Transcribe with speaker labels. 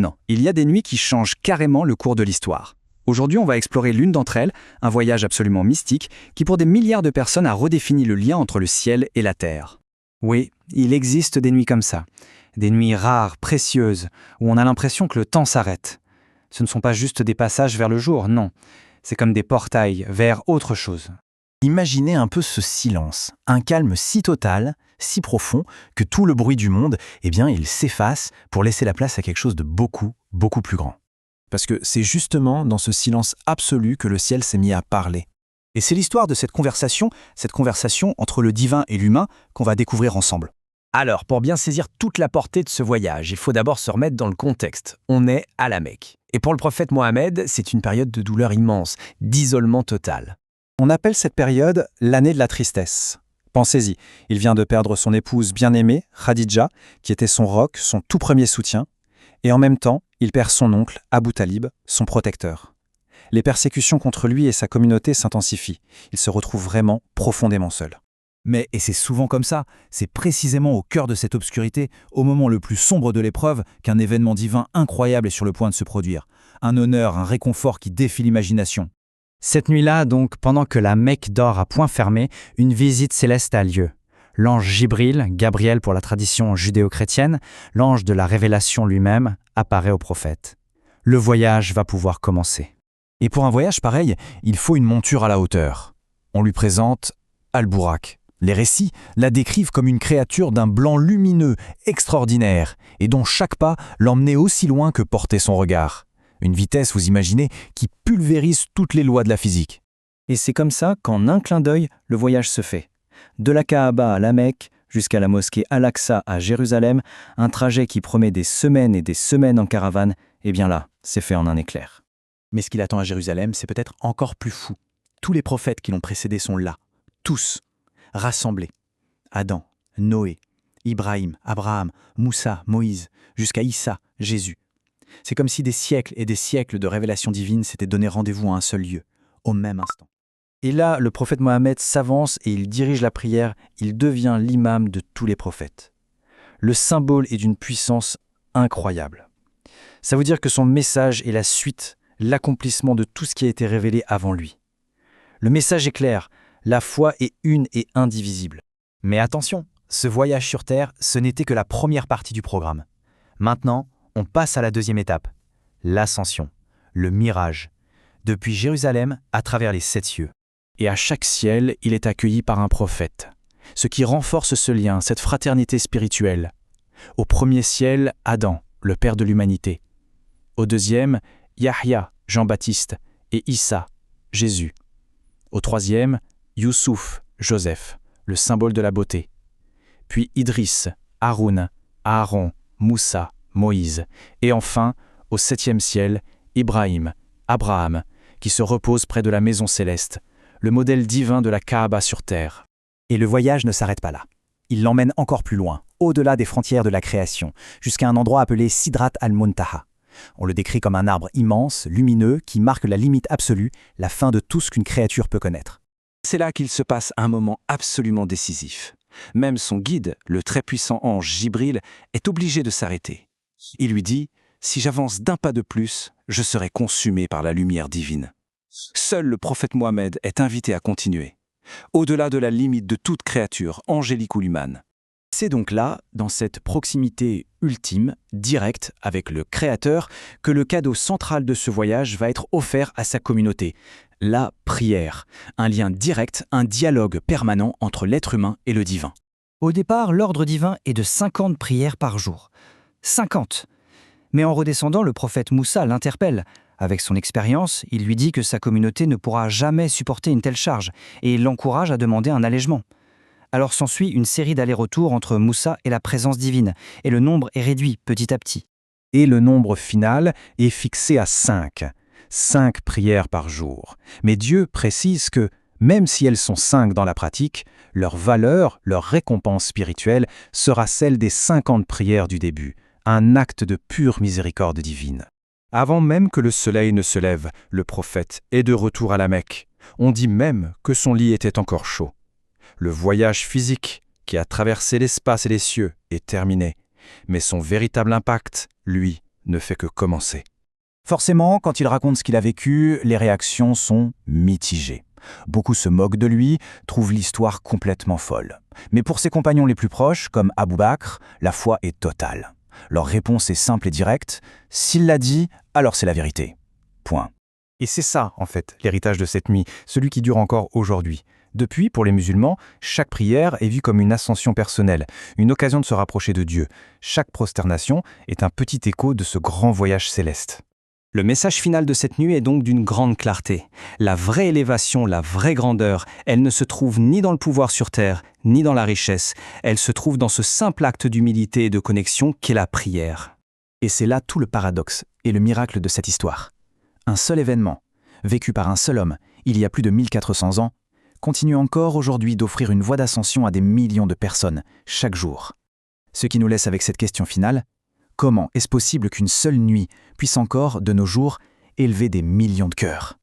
Speaker 1: Non, il y a des nuits qui changent carrément le cours de l'histoire. Aujourd'hui, on va explorer l'une d'entre elles, un voyage absolument mystique qui pour des milliards de personnes a redéfini le lien entre le ciel et la terre.
Speaker 2: Oui, il existe des nuits comme ça. Des nuits rares, précieuses, où on a l'impression que le temps s'arrête. Ce ne sont pas juste des passages vers le jour, non. C'est comme des portails vers autre chose.
Speaker 3: Imaginez un peu ce silence, un calme si total, si profond, que tout le bruit du monde, il s'efface pour laisser la place à quelque chose de beaucoup, beaucoup plus grand.
Speaker 4: Parce que c'est justement dans ce silence absolu que le ciel s'est mis à parler.
Speaker 1: Et c'est l'histoire de cette conversation entre le divin et l'humain qu'on va découvrir ensemble.
Speaker 5: Alors, pour bien saisir toute la portée de ce voyage, il faut d'abord se remettre dans le contexte. On est à la Mecque. Et pour le prophète Mohammed, c'est une période de douleur immense, d'isolement total.
Speaker 2: On appelle cette période l'année de la tristesse. Pensez-y, il vient de perdre son épouse bien-aimée, Khadija, qui était son roc, son tout premier soutien, et en même temps, il perd son oncle, Abu Talib, son protecteur. Les persécutions contre lui et sa communauté s'intensifient. Il se retrouve vraiment profondément seul.
Speaker 6: Et c'est souvent comme ça, c'est précisément au cœur de cette obscurité, au moment le plus sombre de l'épreuve, qu'un événement divin incroyable est sur le point de se produire. Un honneur, un réconfort qui défie l'imagination.
Speaker 2: Cette nuit-là, donc, pendant que la Mecque dort à point fermé, une visite céleste a lieu. L'ange Jibril, Gabriel pour la tradition judéo-chrétienne, l'ange de la révélation lui-même, apparaît au prophète. Le voyage va pouvoir commencer.
Speaker 4: Et pour un voyage pareil, il faut une monture à la hauteur. On lui présente Al-Bourak. Les récits la décrivent comme une créature d'un blanc lumineux, extraordinaire, et dont chaque pas l'emmenait aussi loin que portait son regard. Une vitesse, vous imaginez, qui pulvérise toutes les lois de la physique.
Speaker 2: Et c'est comme ça qu'en un clin d'œil, le voyage se fait. De la Kaaba à la Mecque, jusqu'à la mosquée Al-Aqsa à Jérusalem, un trajet qui promet des semaines et des semaines en caravane, là, c'est fait en un éclair.
Speaker 1: Mais ce qu'il attend à Jérusalem, c'est peut-être encore plus fou. Tous les prophètes qui l'ont précédé sont là, tous, rassemblés. Adam, Noé, Ibrahim, Abraham, Moussa, Moïse, jusqu'à Issa, Jésus. C'est comme si des siècles et des siècles de révélations divines s'étaient donné rendez-vous à un seul lieu, au même instant.
Speaker 2: Et là, le prophète Mohammed s'avance et il dirige la prière, il devient l'imam de tous les prophètes. Le symbole est d'une puissance incroyable. Ça veut dire que son message est la suite, l'accomplissement de tout ce qui a été révélé avant lui. Le message est clair, la foi est une et indivisible.
Speaker 5: Mais attention, ce voyage sur Terre, ce n'était que la première partie du programme. Maintenant, on passe à la deuxième étape, l'ascension, le mirage, depuis Jérusalem à travers les 7 cieux.
Speaker 1: Et à chaque ciel, il est accueilli par un prophète, ce qui renforce ce lien, cette fraternité spirituelle. Au premier ciel, Adam, le père de l'humanité. Au deuxième, Yahya, Jean-Baptiste, et Issa, Jésus. Au troisième, Youssouf, Joseph, le symbole de la beauté. Puis Idriss, Haroun, Aaron, Moussa, Moïse. Et enfin, au 7e ciel, Ibrahim, Abraham, qui se repose près de la maison céleste, le modèle divin de la Kaaba sur terre.
Speaker 6: Et le voyage ne s'arrête pas là. Il l'emmène encore plus loin, au-delà des frontières de la création, jusqu'à un endroit appelé Sidrat al-Muntaha. On le décrit comme un arbre immense, lumineux, qui marque la limite absolue, la fin de tout ce qu'une créature peut connaître.
Speaker 7: C'est là qu'il se passe un moment absolument décisif. Même son guide, le très puissant ange Jibril, est obligé de s'arrêter. Il lui dit « Si j'avance d'un pas de plus, je serai consumé par la lumière divine. » Seul le prophète Mohammed est invité à continuer, au-delà de la limite de toute créature, angélique ou humaine.
Speaker 1: C'est donc là, dans cette proximité ultime, directe avec le Créateur, que le cadeau central de ce voyage va être offert à sa communauté. La prière, un lien direct, un dialogue permanent entre l'être humain et le divin.
Speaker 8: Au départ, l'ordre divin est de 50 prières par jour. 50 ! Mais en redescendant, le prophète Moussa l'interpelle. Avec son expérience, il lui dit que sa communauté ne pourra jamais supporter une telle charge et il l'encourage à demander un allègement. Alors s'ensuit une série d'allers-retours entre Moussa et la présence divine, et le nombre est réduit petit à petit.
Speaker 4: Et le nombre final est fixé à 5. 5 prières par jour. Mais Dieu précise que, même si elles sont 5 dans la pratique, leur valeur, leur récompense spirituelle sera celle des 50 prières du début, un acte de pure miséricorde divine. Avant même que le soleil ne se lève, le prophète est de retour à la Mecque. On dit même que son lit était encore chaud. Le voyage physique, qui a traversé l'espace et les cieux, est terminé. Mais son véritable impact, lui, ne fait que commencer.
Speaker 6: Forcément, quand il raconte ce qu'il a vécu, les réactions sont mitigées. Beaucoup se moquent de lui, trouvent l'histoire complètement folle. Mais pour ses compagnons les plus proches, comme Abou Bakr, la foi est totale. Leur réponse est simple et directe. S'il l'a dit, alors c'est la vérité. Point.
Speaker 4: Et c'est ça, en fait, l'héritage de cette nuit, celui qui dure encore aujourd'hui. Depuis, pour les musulmans, chaque prière est vue comme une ascension personnelle, une occasion de se rapprocher de Dieu. Chaque prosternation est un petit écho de ce grand voyage céleste.
Speaker 7: Le message final de cette nuit est donc d'une grande clarté. La vraie élévation, la vraie grandeur, elle ne se trouve ni dans le pouvoir sur terre, ni dans la richesse. Elle se trouve dans ce simple acte d'humilité et de connexion qu'est la prière.
Speaker 6: Et c'est là tout le paradoxe et le miracle de cette histoire. Un seul événement, vécu par un seul homme, il y a plus de 1400 ans, continue encore aujourd'hui d'offrir une voie d'ascension à des millions de personnes, chaque jour. Ce qui nous laisse avec cette question finale: comment est-ce possible qu'une seule nuit puisse encore, de nos jours, élever des millions de cœurs ?